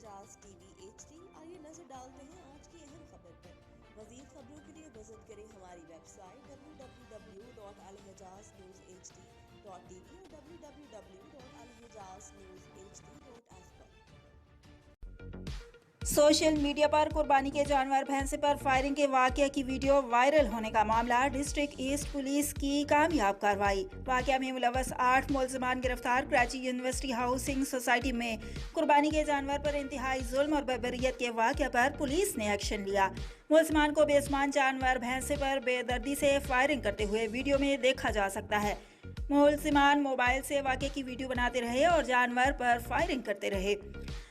हिजाज TV HD। आइए नजर डालते हैं आज की अहम खबर पर। मजीद खबरों के लिए विजिट करें हमारी वेबसाइट www.alhijaznewshd.tv और www.alhijaznewshd.ask पर। सोशल मीडिया पर कुर्बानी के जानवर भैंसे पर फायरिंग के वाकये की वीडियो वायरल होने का मामला। डिस्ट्रिक्ट ईस्ट पुलिस की कामयाब कार्रवाई। वाकया में मुलव्वस 8 मुलजमान गिरफ्तार। कराची यूनिवर्सिटी हाउसिंग सोसाइटी में कुर्बानी के जानवर पर इंतहाई जुल्म और बर्बरियत के वाकये पर पुलिस ने एक्शन लिया। मुलजमान को बेसमान जानवर भैंसे पर बेदर्दी से फायरिंग करते हुए वीडियो में देखा जा सकता है। मुलजमान मोबाइल से वाकये की वीडियो बनाते रहे और जानवर पर फायरिंग करते रहे।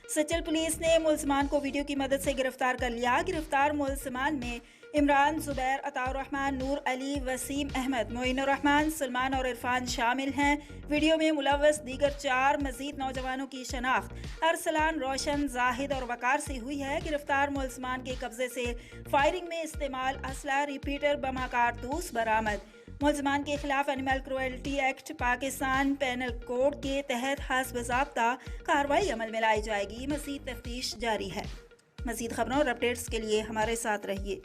सचल पुलिस ने मुलजमान को वीडियो की मदद से गिरफ्तार कर लिया। गिरफ्तार मुलजमान में इमरान, जुबैर, अताउर रहमान, नूर अली, वसीम अहमद, मोइनुर रहमान, सलमान और इरफान शामिल हैं। वीडियो में मुलव्वस दीगर 4 मजीद नौजवानों की शनाख्त अरसलान, रोशन, जाहिद और वकार से हुई है। गिरफ्तार मुलजमान के कब्जे से फायरिंग में इस्तेमाल असला, रिपीटर, बम कारतूस बरामद। मुलजमान के खिलाफ animal cruelty act Pakistan penal code के तहत हस्ब ज़ाब्ता कार्रवाई अमल में लाई जाएगी। मज़ीद तफ्तीश जारी है। मज़ीद खबरों और अपडेट्स के लिए हमारे साथ रहिए।